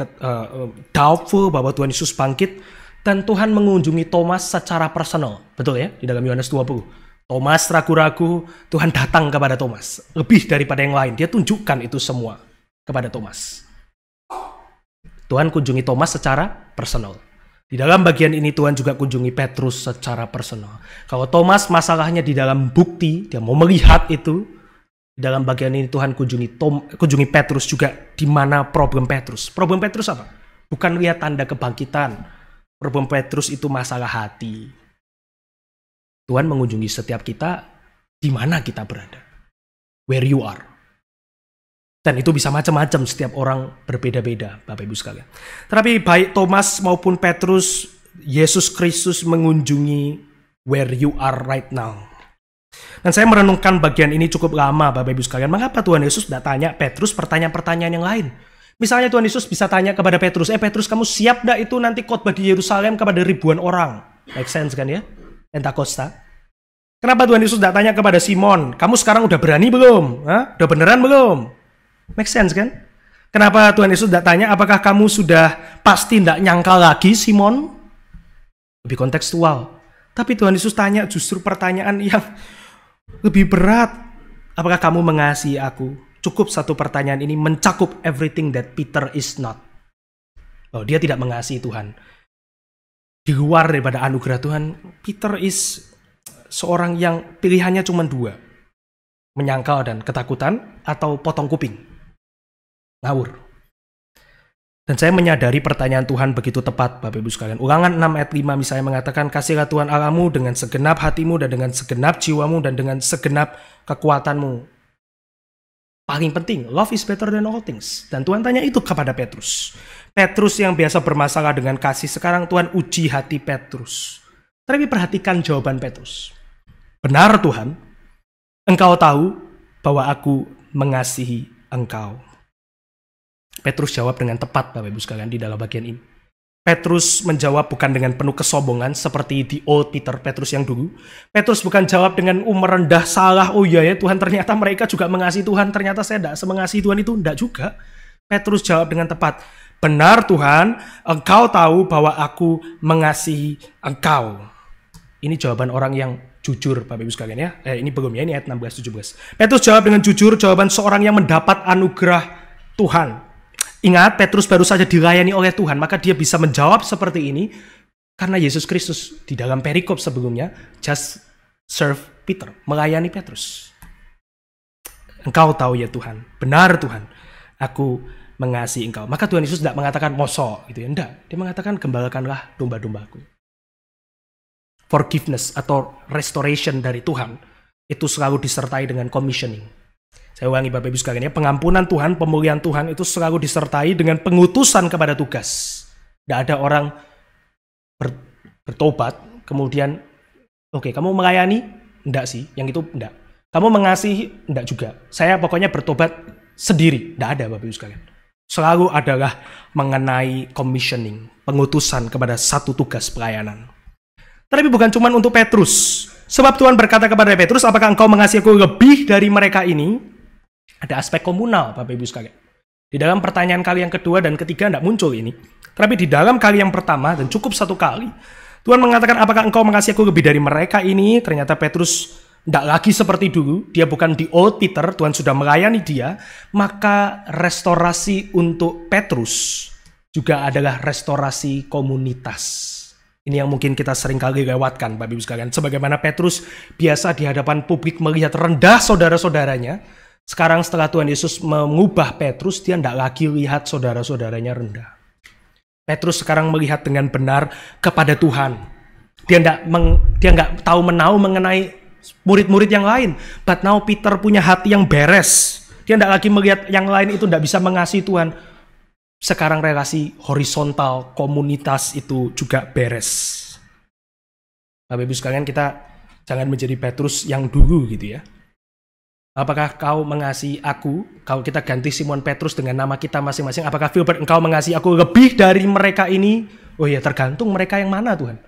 doubtful bahwa Tuhan Yesus bangkit, dan Tuhan mengunjungi Thomas secara personal. Betul ya? Di dalam Yohanes 20. Thomas ragu-ragu, Tuhan datang kepada Thomas. Lebih daripada yang lain, dia tunjukkan itu semua kepada Thomas. Tuhan kunjungi Thomas secara personal. Di dalam bagian ini Tuhan juga kunjungi Petrus secara personal. Kalau Thomas masalahnya di dalam bukti, dia mau melihat itu. Di dalam bagian ini Tuhan kunjungi Petrus juga di mana problem Petrus. Problem Petrus apa? Bukan lihat tanda kebangkitan. Problem Petrus itu masalah hati. Tuhan mengunjungi setiap kita di mana kita berada. Where you are. Dan itu bisa macam-macam, setiap orang berbeda-beda, Bapak Ibu sekalian. Tetapi baik Thomas maupun Petrus, Yesus Kristus mengunjungi where you are right now. Dan saya merenungkan bagian ini cukup lama, Bapak Ibu sekalian. Mengapa Tuhan Yesus tidak tanya Petrus pertanyaan-pertanyaan yang lain? Misalnya Tuhan Yesus bisa tanya kepada Petrus, Petrus, kamu siap gak itu nanti khotbah di Yerusalem kepada ribuan orang? Make sense kan ya? Pentakosta. Kenapa Tuhan Yesus tidak tanya kepada Simon, kamu sekarang udah berani belum? Hah? Udah beneran belum? Make sense kan? Kenapa Tuhan Yesus tidak tanya, apakah kamu sudah pasti tidak nyangka lagi Simon? Lebih kontekstual. Tapi Tuhan Yesus tanya justru pertanyaan yang lebih berat. Apakah kamu mengasihi aku? Cukup satu pertanyaan ini mencakup everything that Peter is not. Oh, dia tidak mengasihi Tuhan. Di luar daripada anugerah Tuhan, Peter is seorang yang pilihannya cuma dua. Menyangkal dan ketakutan, atau potong kuping. Ngawur. Dan saya menyadari pertanyaan Tuhan begitu tepat, Bapak Ibu sekalian. Ulangan 6 ayat 5 misalnya mengatakan, kasihlah Tuhan Allahmu dengan segenap hatimu dan dengan segenap jiwamu dan dengan segenap kekuatanmu. Paling penting, love is better than all things. Dan Tuhan tanya itu kepada Petrus. Petrus yang biasa bermasalah dengan kasih, sekarang Tuhan uji hati Petrus. Tapi perhatikan jawaban Petrus. Benar Tuhan, Engkau tahu bahwa aku mengasihi Engkau. Petrus jawab dengan tepat, Bapak Ibu sekalian, di dalam bagian ini. Petrus menjawab bukan dengan penuh kesombongan seperti di old Peter, Petrus yang dulu. Petrus bukan jawab dengan merendah salah, oh iya ya Tuhan, ternyata mereka juga mengasihi Tuhan, ternyata saya tidak semengasihi Tuhan itu, tidak juga. Petrus jawab dengan tepat, benar Tuhan, Engkau tahu bahwa aku mengasihi Engkau. Ini jawaban orang yang jujur, Bapak Ibu sekalian ya. Ini belum ya, ini ayat 16-17. Petrus jawab dengan jujur, jawaban seorang yang mendapat anugerah Tuhan. Ingat, Petrus baru saja dilayani oleh Tuhan, maka dia bisa menjawab seperti ini karena Yesus Kristus di dalam perikop sebelumnya just serve Peter, melayani Petrus. Engkau tahu ya Tuhan, benar Tuhan, aku mengasihi Engkau. Maka Tuhan Yesus tidak mengatakan mosok gitu ya, enggak. Dia mengatakan gembalakanlah domba-dombaku. Forgiveness atau restoration dari Tuhan itu selalu disertai dengan commissioning. Saya ulangi Bapak Ibu sekalian ya, pengampunan Tuhan, pemulihan Tuhan itu selalu disertai dengan pengutusan kepada tugas. Tidak ada orang bertobat, kemudian, oke, kamu melayani? Enggak sih, yang itu enggak. Kamu mengasihi? Enggak juga. Saya pokoknya bertobat sendiri. Tidak ada Bapak Ibu sekalian. Selalu adalah mengenai commissioning, pengutusan kepada satu tugas pelayanan. Tapi bukan cuma untuk Petrus. Sebab Tuhan berkata kepada Petrus, apakah engkau mengasihi aku lebih dari mereka ini? Ada aspek komunal, Bapak Ibu sekalian. Di dalam pertanyaan kali yang kedua dan ketiga tidak muncul ini. Tapi di dalam kali yang pertama, dan cukup satu kali, Tuhan mengatakan, apakah engkau mengasihi aku lebih dari mereka ini? Ternyata Petrus tidak lagi seperti dulu. Dia bukan di old Peter, Tuhan sudah melayani dia. Maka restorasi untuk Petrus juga adalah restorasi komunitas. Ini yang mungkin kita sering kali lewatkan, Bapak Ibu sekalian. Sebagaimana Petrus biasa di hadapan publik melihat rendah saudara-saudaranya, sekarang setelah Tuhan Yesus mengubah Petrus, dia tidak lagi lihat saudara-saudaranya rendah. Petrus sekarang melihat dengan benar kepada Tuhan. Dia nggak tahu menau mengenai murid-murid yang lain. But now Peter punya hati yang beres. Dia nggak lagi melihat yang lain itu nggak bisa mengasihi Tuhan. Sekarang relasi horizontal komunitas itu juga beres. Bapak Ibu sekalian, kita jangan menjadi Petrus yang dulu gitu ya. Apakah kau mengasihi aku? Kalau kita ganti Simon Petrus dengan nama kita masing-masing, apakah Filbert engkau mengasihi aku lebih dari mereka ini? Oh ya, tergantung mereka yang mana Tuhan.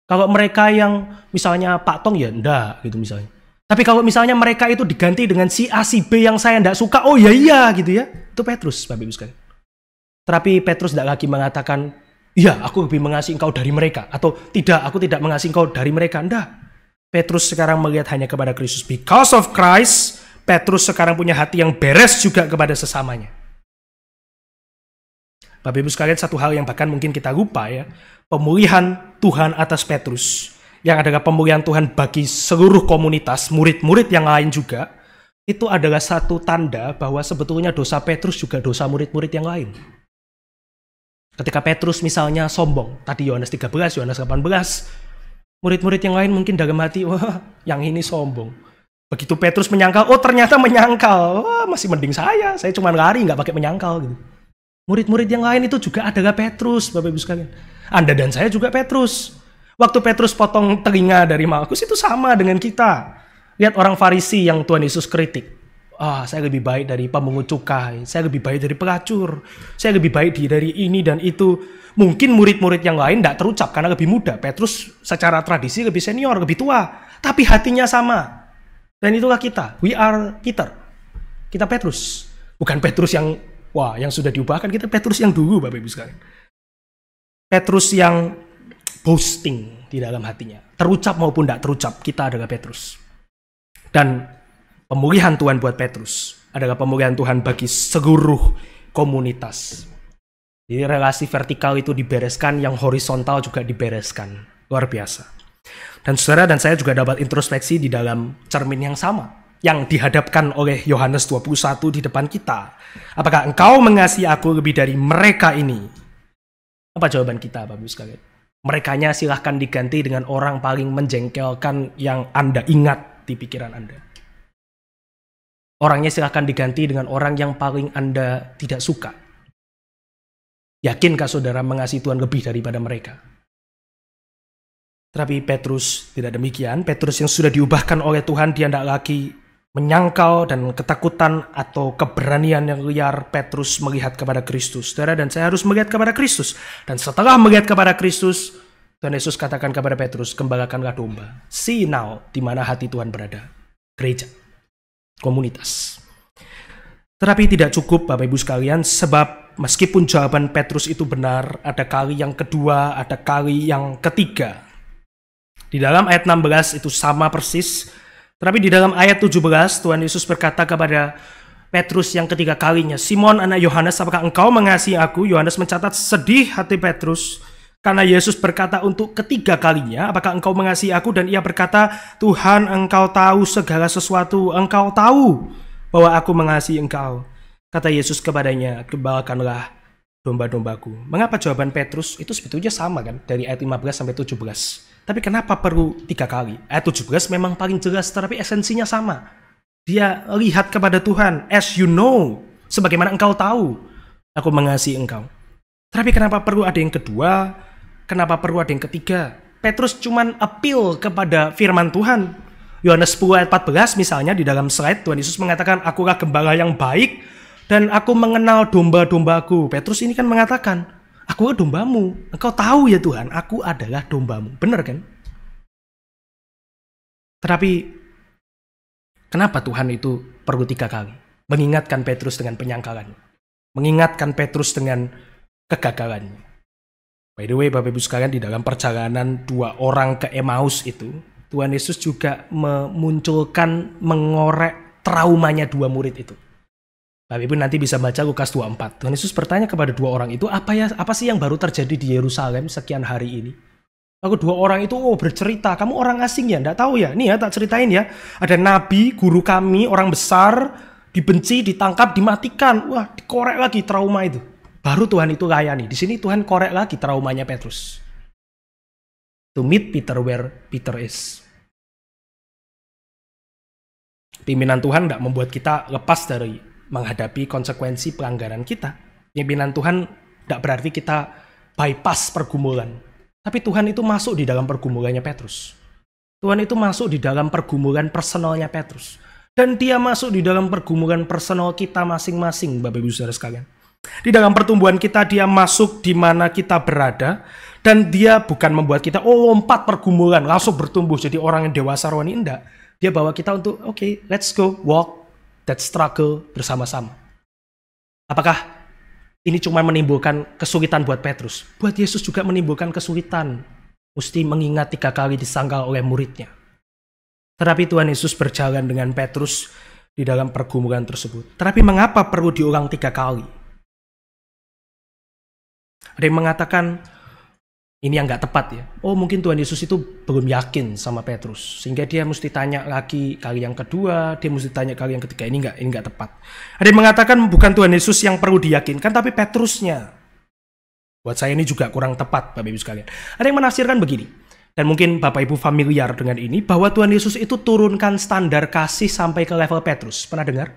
Kalau mereka yang misalnya Pak Tong ya enggak gitu misalnya. Tapi kalau misalnya mereka itu diganti dengan si A, si B yang saya enggak suka, oh iya gitu ya. Itu Petrus, Bapak Ibu sekalian. Tapi Petrus tidak lagi mengatakan, iya aku lebih mengasihi engkau dari mereka. Atau tidak, aku tidak mengasihi engkau dari mereka. Enggak. Petrus sekarang melihat hanya kepada Kristus. Because of Christ, Petrus sekarang punya hati yang beres juga kepada sesamanya. Bapak Ibu sekalian, satu hal yang bahkan mungkin kita lupa ya. Pemulihan Tuhan atas Petrus, yang adalah pemulihan Tuhan bagi seluruh komunitas, murid-murid yang lain juga, itu adalah satu tanda bahwa sebetulnya dosa Petrus juga dosa murid-murid yang lain. Ketika Petrus misalnya sombong, tadi Yohanes 13, Yohanes 18, murid-murid yang lain mungkin dalam hati, wah yang ini sombong. Begitu Petrus menyangkal, oh ternyata menyangkal, wah masih mending saya cuma lari nggak pakai menyangkal gitu. Murid-murid yang lain itu juga adalah Petrus, Bapak Ibu sekalian. Anda dan saya juga Petrus. Waktu Petrus potong telinga dari Malkus itu sama dengan kita. Lihat orang Farisi yang Tuhan Yesus kritik. Saya lebih baik dari pemungut cukai, saya lebih baik dari pelacur, saya lebih baik dari ini dan itu. Mungkin murid-murid yang lain tidak terucap karena lebih muda. Petrus secara tradisi lebih senior, lebih tua. Tapi hatinya sama. Dan itulah kita. We are Peter. Kita Petrus. Bukan Petrus yang sudah diubahkan. Kita Petrus yang dulu, Bapak Ibu sekalian. Petrus yang boasting di dalam hatinya. Terucap maupun tidak terucap, kita adalah Petrus. Dan pemulihan Tuhan buat Petrus adalah pemulihan Tuhan bagi seluruh komunitas. Jadi relasi vertikal itu dibereskan, yang horizontal juga dibereskan. Luar biasa. Dan saudara dan saya juga dapat introspeksi di dalam cermin yang sama, yang dihadapkan oleh Yohanes 21 di depan kita. Apakah engkau mengasihi aku lebih dari mereka ini? Apa jawaban kita, Bapak Ibu sekalian? Merekanya silahkan diganti dengan orang paling menjengkelkan yang Anda ingat di pikiran Anda. Orangnya silahkan diganti dengan orang yang paling Anda tidak suka. Yakinkah saudara mengasihi Tuhan lebih daripada mereka? Tapi Petrus tidak demikian. Petrus yang sudah diubahkan oleh Tuhan, dia tidak lagi menyangkal dan ketakutan atau keberanian yang liar. Petrus melihat kepada Kristus. Saudara dan saya harus melihat kepada Kristus. Dan setelah melihat kepada Kristus, Tuhan Yesus katakan kepada Petrus, gembalakanlah domba. See now di mana hati Tuhan berada. Gereja. Komunitas. Tetapi tidak cukup, Bapak Ibu sekalian, sebab meskipun jawaban Petrus itu benar, ada kali yang kedua, ada kali yang ketiga. Di dalam ayat 16 itu sama persis, tetapi di dalam ayat 17 Tuhan Yesus berkata kepada Petrus yang ketiga kalinya, Simon anak Yohanes, apakah engkau mengasihi aku? Yohanes mencatat sedih hati Petrus, karena Yesus berkata untuk ketiga kalinya, apakah engkau mengasihi aku? Dan ia berkata, Tuhan engkau tahu segala sesuatu, engkau tahu bahwa aku mengasihi engkau. Kata Yesus kepadanya, gembalakanlah domba-dombaku. Mengapa jawaban Petrus itu sebetulnya sama kan? Dari ayat 15 sampai 17. Tapi kenapa perlu 3 kali? Ayat 17 memang paling jelas, tetapi esensinya sama. Dia lihat kepada Tuhan, as you know, sebagaimana engkau tahu, aku mengasihi engkau. Tapi kenapa perlu ada yang kedua? Kenapa perlu ada yang ketiga? Petrus cuman appeal kepada firman Tuhan. Yohanes 10 ayat 14 misalnya di dalam slide Tuhan Yesus mengatakan, akulah gembala yang baik dan aku mengenal domba-dombaku. Petrus ini kan mengatakan, aku adalah dombamu. Engkau tahu ya Tuhan, aku adalah dombamu. Benar kan? Tetapi kenapa Tuhan itu perlu 3 kali? Mengingatkan Petrus dengan penyangkalannya. Mengingatkan Petrus dengan kegagalannya. By the way, Bapak Ibu sekalian, di dalam perjalanan 2 orang ke Emmaus itu, Tuhan Yesus juga memunculkan, mengorek traumanya 2 murid itu. Bapak Ibu nanti bisa baca Lukas 24. Tuhan Yesus bertanya kepada 2 orang itu, apa sih yang baru terjadi di Yerusalem sekian hari ini? Lalu 2 orang itu bercerita, kamu orang asing ya, enggak tahu ya? Nih ya, tak ceritain ya. Ada nabi, guru kami, orang besar, dibenci, ditangkap, dimatikan. Wah, dikorek lagi trauma itu. Baru Tuhan itu layani. Di sini Tuhan korek lagi traumanya Petrus. To meet Peter where Peter is. Pimpinan Tuhan tidak membuat kita lepas dari menghadapi konsekuensi pelanggaran kita. Pimpinan Tuhan tidak berarti kita bypass pergumulan. Tapi Tuhan itu masuk di dalam pergumulannya Petrus. Tuhan itu masuk di dalam pergumulan personalnya Petrus. Dan dia masuk di dalam pergumulan personal kita masing-masing, Bapak Ibu Saudara sekalian. Di dalam pertumbuhan kita, dia masuk di mana kita berada. Dan dia bukan membuat kita, lompat pergumulan, langsung bertumbuh jadi orang yang dewasa rohani. Enggak. Dia bawa kita untuk, oke, let's go, walk that struggle bersama-sama. Apakah ini cuma menimbulkan kesulitan buat Petrus? Buat Yesus juga menimbulkan kesulitan. Mesti mengingat 3 kali disangkal oleh muridnya. Tetapi Tuhan Yesus berjalan dengan Petrus di dalam pergumulan tersebut. Tetapi mengapa perlu diulang 3 kali? Ada yang mengatakan, ini yang nggak tepat ya. Oh, mungkin Tuhan Yesus itu belum yakin sama Petrus. Sehingga dia mesti tanya lagi kali yang kedua, dia mesti tanya kali yang ketiga. Ini nggak tepat. Ada yang mengatakan bukan Tuhan Yesus yang perlu diyakinkan, tapi Petrusnya. Buat saya ini juga kurang tepat, Bapak Ibu sekalian. Ada yang menafsirkan begini. Dan mungkin Bapak Ibu familiar dengan ini, bahwa Tuhan Yesus itu turunkan standar kasih sampai ke level Petrus. Pernah dengar?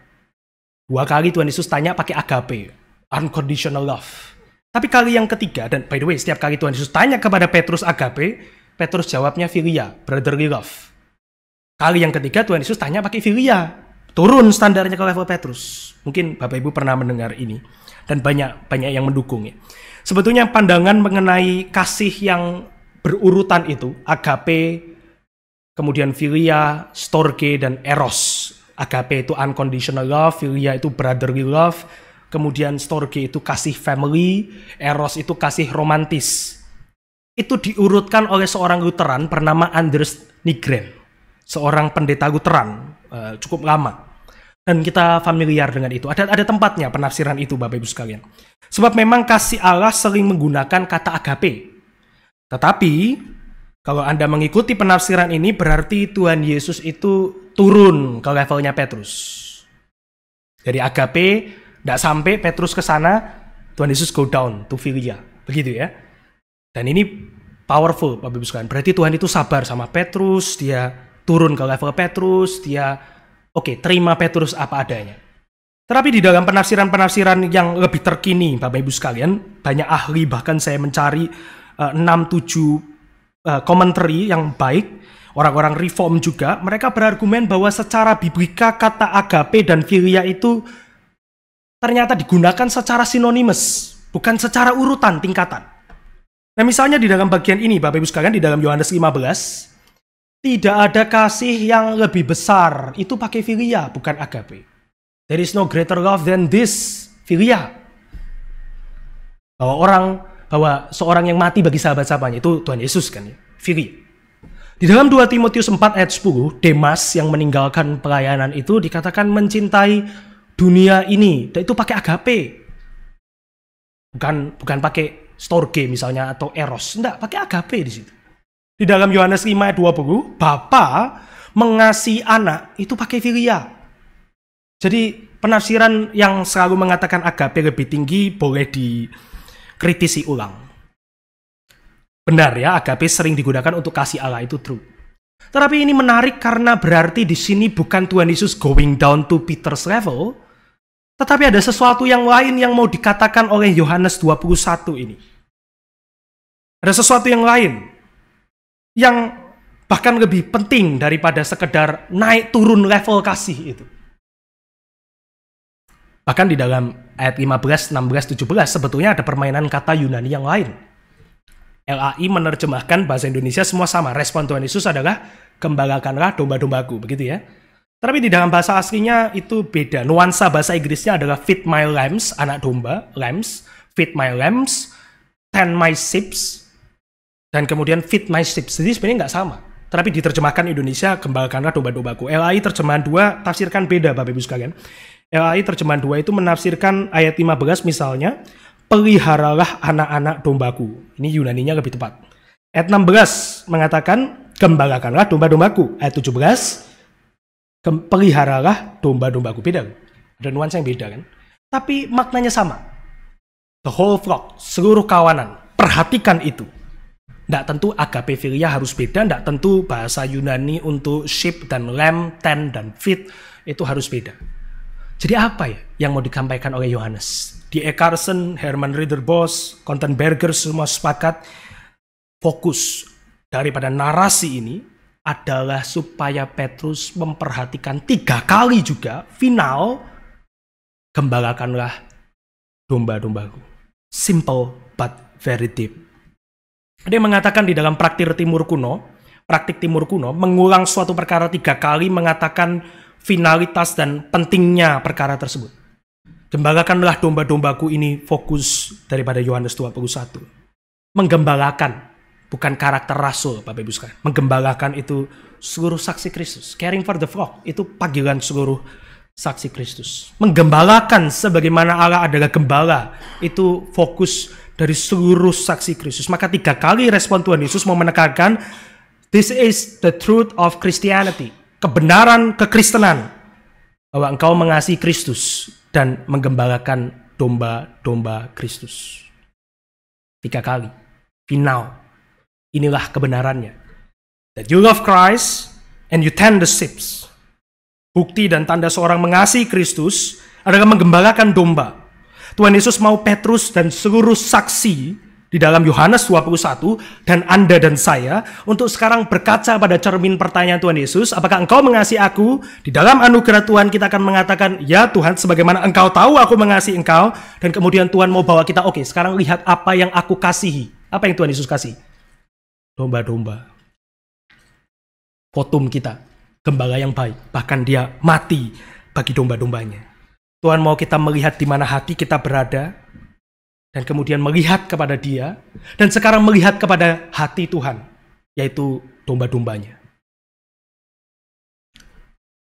2 kali Tuhan Yesus tanya pakai agape, unconditional love. Tapi kali yang ketiga, dan by the way, setiap kali Tuhan Yesus tanya kepada Petrus agape, Petrus jawabnya philia, brotherly love. Kali yang ketiga Tuhan Yesus tanya pakai philia, turun standarnya ke level Petrus. Mungkin Bapak Ibu pernah mendengar ini, dan banyak yang mendukung ya. Sebetulnya pandangan mengenai kasih yang berurutan itu, agape, kemudian philia, storge, dan eros. Agape itu unconditional love, philia itu brotherly love, kemudian storge itu kasih family, eros itu kasih romantis. Itu diurutkan oleh seorang Lutheran bernama Anders Nygren. Seorang pendeta Lutheran, cukup lama. Dan kita familiar dengan itu. Ada tempatnya penafsiran itu, Bapak Ibu sekalian. Sebab memang kasih Allah sering menggunakan kata agape. Tetapi, kalau Anda mengikuti penafsiran ini, berarti Tuhan Yesus itu turun ke levelnya Petrus. Dari agape, tidak sampai Petrus ke sana, Tuhan Yesus go down to philia. Begitu ya. Dan ini powerful, Bapak Ibu sekalian. Berarti Tuhan itu sabar sama Petrus, dia turun ke level Petrus, dia terima Petrus apa adanya. Tetapi di dalam penafsiran-penafsiran yang lebih terkini, Bapak Ibu sekalian, banyak ahli, bahkan saya mencari 6-7 commentary yang baik, orang-orang reform juga, mereka berargumen bahwa secara biblika kata agape dan philia itu ternyata digunakan secara sinonimus, bukan secara urutan tingkatan. Nah, misalnya di dalam bagian ini, Bapak Ibu sekalian, di dalam Yohanes 15, tidak ada kasih yang lebih besar, itu pakai philia, bukan agape. There is no greater love than this, philia. Bahwa seorang yang mati bagi sahabat-sahabatnya, itu Tuhan Yesus kan ya, philia. Di dalam 2 Timotius 4 ayat 10, Demas yang meninggalkan pelayanan itu dikatakan mencintai dunia ini, dan itu pakai agape. Bukan pakai storge misalnya atau eros, enggak, pakai agape di situ. Di dalam Yohanes 5 ayat 20, Bapa mengasihi anak itu pakai philia. Jadi penafsiran yang selalu mengatakan agape lebih tinggi boleh dikritisi ulang. Benar ya, agape sering digunakan untuk kasih Allah, itu true. Tetapi ini menarik karena berarti di sini bukan Tuhan Yesus going down to Peter's level, tetapi ada sesuatu yang lain yang mau dikatakan oleh Yohanes 21 ini. Ada sesuatu yang lain yang bahkan lebih penting daripada sekedar naik turun level kasih itu. Bahkan di dalam ayat 15, 16, 17 sebetulnya ada permainan kata Yunani yang lain. LAI menerjemahkan bahasa Indonesia semua sama. Respon Tuhan Yesus adalah gembalakanlah domba-dombaku, begitu ya. Tapi di dalam bahasa aslinya itu beda. Nuansa bahasa Inggrisnya adalah feed my lambs, anak domba, lambs, feed my lambs, tend my sheep, dan kemudian feed my sheep. Jadi sebenarnya nggak sama. Tapi diterjemahkan Indonesia, gembalakanlah domba-dombaku. LAI terjemahan 2 tafsirkan beda, Bapak Ibu sekalian. LAI terjemahan 2 itu menafsirkan ayat 15 misalnya, peliharalah anak-anak dombaku. Ini Yunaninya lebih tepat. Ayat 16 mengatakan, gembalakanlah domba-dombaku. Ayat 17, peliharalah domba-dombaku. Beda. Ada nuansa yang beda kan. Tapi maknanya sama. The whole flock, seluruh kawanan. Perhatikan itu. Tidak tentu agape philia harus beda, tidak tentu bahasa Yunani untuk sheep dan lamb, tent dan feet itu harus beda. Jadi apa ya yang mau disampaikan oleh Yohanes? D.A. Carson, Herman Ridderbos, Kontenberger semua sepakat fokus daripada narasi ini adalah supaya Petrus memperhatikan 3 kali juga final, gembalakanlah domba-dombaku. Simple but very deep. Dia mengatakan di dalam praktik timur kuno, mengulang suatu perkara 3 kali mengatakan finalitas dan pentingnya perkara tersebut. Gembalakanlah domba-dombaku ini fokus daripada Yohanes 21. Menggembalakan, bukan karakter rasul, Bapak Ibu sekalian. Menggembalakan itu seluruh saksi Kristus. Caring for the flock, itu panggilan seluruh saksi Kristus. Menggembalakan sebagaimana Allah adalah gembala, itu fokus dari seluruh saksi Kristus. Maka 3 kali respon Tuhan Yesus mau menekankan, this is the truth of Christianity. Kebenaran kekristenan. Bahwa engkau mengasihi Kristus dan menggembalakan domba-domba Kristus. 3 kali. Final. Inilah kebenarannya. That you love Christ and you tend the sheep. Bukti dan tanda seorang mengasihi Kristus adalah menggembalakan domba. Tuhan Yesus mau Petrus dan seluruh saksi di dalam Yohanes 21 dan Anda dan saya untuk sekarang berkaca pada cermin pertanyaan Tuhan Yesus, apakah engkau mengasihi aku? Di dalam anugerah Tuhan kita akan mengatakan, ya Tuhan, sebagaimana engkau tahu aku mengasihi engkau. Dan kemudian Tuhan mau bawa kita, oke, sekarang lihat apa yang aku kasihi. Apa yang Tuhan Yesus kasih? Domba-domba. Potum kita, gembala yang baik. Bahkan dia mati bagi domba-dombanya. Tuhan mau kita melihat di mana hati kita berada, dan kemudian melihat kepada dia, dan sekarang melihat kepada hati Tuhan, yaitu domba-dombanya.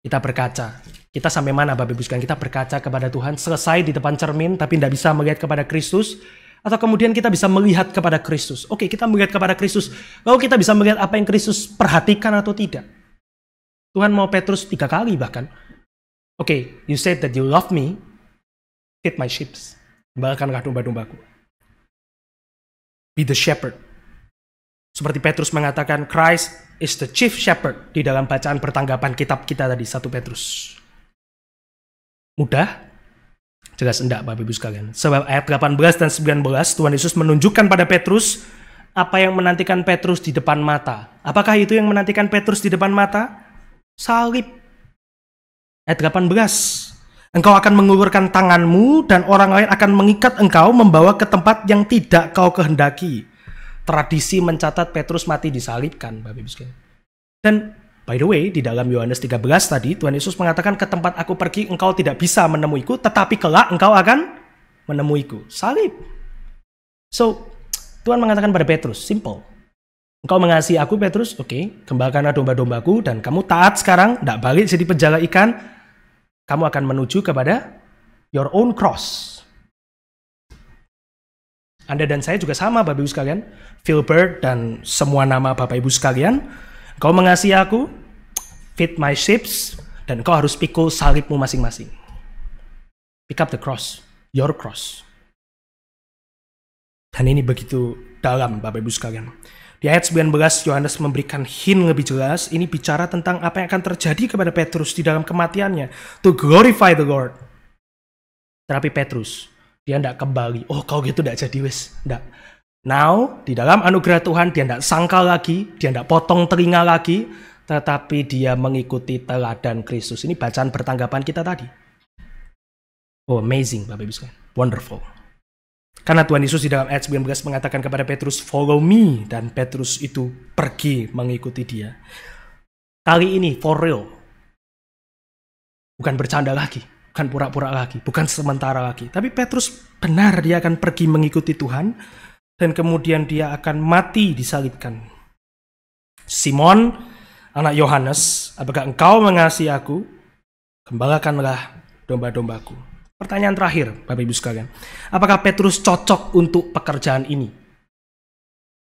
Kita berkaca. Kita sampai mana Bapak Ibu sekalian? Kita berkaca kepada Tuhan, selesai di depan cermin, tapi tidak bisa melihat kepada Kristus, atau kemudian kita bisa melihat kepada Kristus. Oke, kita melihat kepada Kristus, lalu kita bisa melihat apa yang Kristus perhatikan atau tidak. Tuhan mau Petrus 3 kali bahkan. Oke, you said that you love me, feed my sheep. Gembalakanlah domba-dombaku. Be the shepherd. Seperti Petrus mengatakan, Christ is the chief shepherd di dalam bacaan pertanggapan kitab kita tadi, 1 Petrus. Mudah? Jelas enggak, Bapak Ibu sekalian. Sebab ayat 18 dan 19, Tuhan Yesus menunjukkan pada Petrus apa yang menantikan Petrus di depan mata. Apakah itu yang menantikan Petrus di depan mata? Salib. Ayat 18. Engkau akan mengulurkan tanganmu dan orang lain akan mengikat engkau membawa ke tempat yang tidak kau kehendaki. Tradisi mencatat Petrus mati disalibkan, Bapak Ibu sekalian. Dan by the way, di dalam Yohanes 13 tadi Tuhan Yesus mengatakan, ke tempat aku pergi engkau tidak bisa menemuiku, tetapi kelak engkau akan menemuiku. Salib. So, Tuhan mengatakan pada Petrus, simple. Engkau mengasihi aku Petrus, oke, gembalakanlah domba-dombaku, dan kamu taat sekarang, tidak balik jadi penjala ikan, kamu akan menuju kepada your own cross. Anda dan saya juga sama, Bapak Ibu sekalian. Philbert dan semua nama Bapak Ibu sekalian. Engkau mengasihi aku, feed my sheep, dan engkau harus pikul salibmu masing-masing. Pick up the cross, your cross. Dan ini begitu dalam, Bapak Ibu sekalian. Di ayat 19, Yohanes memberikan hint lebih jelas. Ini bicara tentang apa yang akan terjadi kepada Petrus di dalam kematiannya. To glorify the Lord. Tetapi Petrus, dia tidak kembali. Oh, kalau gitu tidak jadi wis. Tidak. Now, di dalam anugerah Tuhan, dia tidak sangkal lagi. Dia tidak potong telinga lagi. Tetapi dia mengikuti teladan Kristus. Ini bacaan pertanggapan kita tadi. Oh, amazing, Bapak Ibu sekalian. Wonderful. Karena Tuhan Yesus di dalam ayat 19 mengatakan kepada Petrus, follow me. Dan Petrus itu pergi mengikuti dia. Kali ini, for real. Bukan bercanda lagi. Bukan pura-pura lagi. Bukan sementara lagi. Tapi Petrus benar dia akan pergi mengikuti Tuhan. Dan kemudian dia akan mati disalibkan. Simon, anak Yohanes, apakah engkau mengasihi aku? Gembalakanlah domba-dombaku. Pertanyaan terakhir, Bapak Ibu sekalian. Apakah Petrus cocok untuk pekerjaan ini?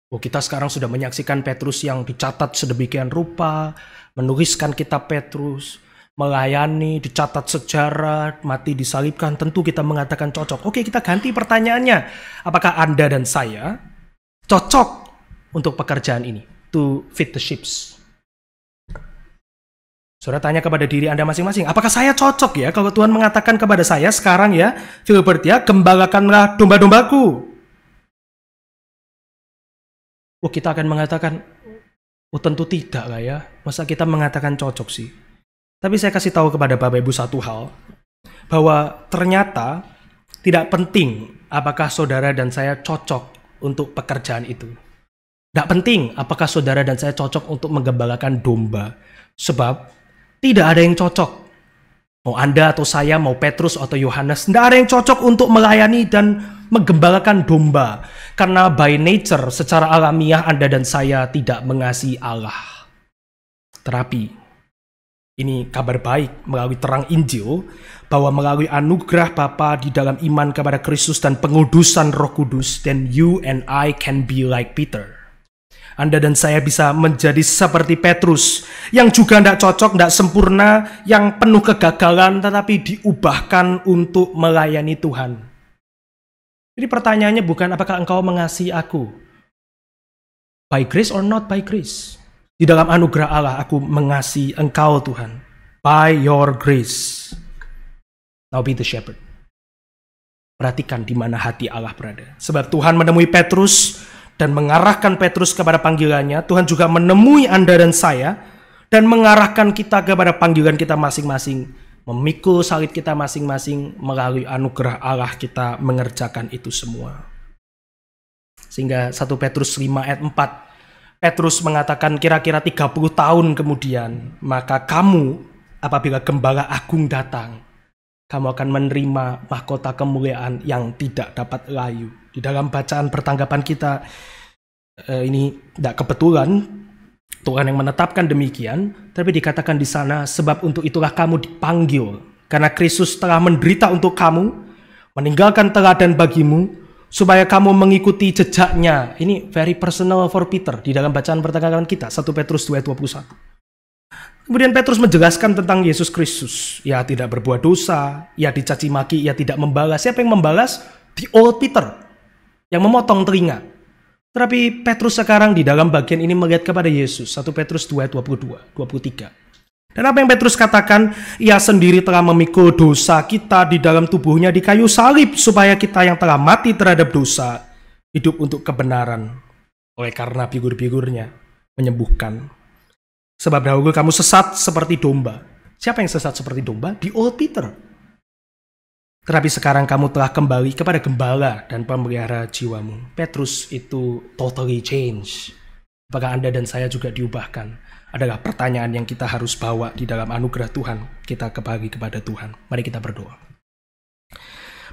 Oh, kita sekarang sudah menyaksikan Petrus yang dicatat sedemikian rupa, menuliskan kitab Petrus, melayani, dicatat sejarah, mati disalibkan, tentu kita mengatakan cocok. Oke, kita ganti pertanyaannya. Apakah Anda dan saya cocok untuk pekerjaan ini? To fit the ships. Saudara tanya kepada diri Anda masing-masing, apakah saya cocok ya kalau Tuhan mengatakan kepada saya sekarang ya, Filbert ya, gembalakanlah domba-dombaku. Oh, kita akan mengatakan, oh tentu tidak lah ya. Masa kita mengatakan cocok sih? Tapi saya kasih tahu kepada Bapak Ibu satu hal, bahwa ternyata tidak penting apakah saudara dan saya cocok untuk pekerjaan itu. Tidak penting apakah saudara dan saya cocok untuk menggembalakan domba. Sebab tidak ada yang cocok. Mau Anda atau saya, mau Petrus atau Yohanes, tidak ada yang cocok untuk melayani dan menggembalakan domba. Karena by nature, secara alamiah Anda dan saya tidak mengasihi Allah. Tetapi ini kabar baik melalui terang Injil, bahwa melalui anugerah Bapa di dalam iman kepada Kristus dan pengudusan Roh Kudus, then you and I can be like Peter. Anda dan saya bisa menjadi seperti Petrus, yang juga tidak cocok, tidak sempurna, yang penuh kegagalan, tetapi diubahkan untuk melayani Tuhan. Jadi pertanyaannya bukan apakah engkau mengasihi aku, by grace or not by grace. Di dalam anugerah Allah, aku mengasihi engkau Tuhan. By your grace. Now be the shepherd. Perhatikan di mana hati Allah berada. Sebab Tuhan menemui Petrus dan mengarahkan Petrus kepada panggilannya. Tuhan juga menemui Anda dan saya dan mengarahkan kita kepada panggilan kita masing-masing. Memikul salib kita masing-masing, melalui anugerah Allah kita mengerjakan itu semua. Sehingga 1 Petrus 5 ayat 4, Petrus mengatakan kira-kira 30 tahun kemudian, maka kamu apabila Gembala Agung datang, kamu akan menerima mahkota kemuliaan yang tidak dapat layu. Di dalam bacaan pertanggapan kita, ini tidak kebetulan, Tuhan yang menetapkan demikian, tapi dikatakan di sana, sebab untuk itulah kamu dipanggil, karena Kristus telah menderita untuk kamu, meninggalkan teladan bagimu, supaya kamu mengikuti jejaknya. Ini very personal for Peter di dalam bacaan pertanggapan kita, 1 Petrus 2:21. Kemudian Petrus menjelaskan tentang Yesus Kristus. Ia tidak berbuat dosa, ia dicaci maki, ia tidak membalas. Siapa yang membalas? The old Peter, yang memotong telinga. Tetapi Petrus sekarang di dalam bagian ini melihat kepada Yesus, 1 Petrus 2:22-23. Dan apa yang Petrus katakan? Ia sendiri telah memikul dosa kita di dalam tubuhnya di kayu salib, supaya kita yang telah mati terhadap dosa hidup untuk kebenaran. Oleh karena figur-figurnya menyembuhkan. Sebab dahulu kamu sesat seperti domba. Siapa yang sesat seperti domba? The old Peter. Tetapi sekarang kamu telah kembali kepada gembala dan pemelihara jiwamu. Petrus itu totally change. Apakah Anda dan saya juga diubahkan? Adalah pertanyaan yang kita harus bawa di dalam anugerah Tuhan. Kita kembali kepada Tuhan. Mari kita berdoa.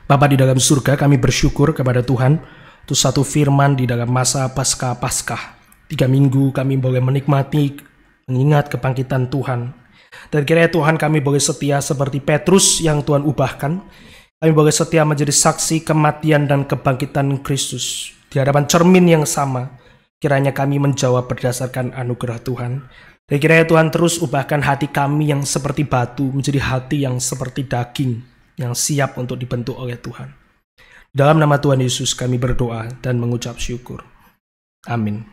Bapa di dalam surga, kami bersyukur kepada Tuhan untuk satu firman di dalam masa Paskah. 3 minggu kami boleh menikmati, mengingat kebangkitan Tuhan. Dan kiranya Tuhan kami boleh setia seperti Petrus yang Tuhan ubahkan. Kami boleh setia menjadi saksi kematian dan kebangkitan Kristus. Di hadapan cermin yang sama, kiranya kami menjawab berdasarkan anugerah Tuhan. Dan kiranya Tuhan terus ubahkan hati kami yang seperti batu menjadi hati yang seperti daging, yang siap untuk dibentuk oleh Tuhan. Dalam nama Tuhan Yesus kami berdoa dan mengucap syukur. Amin.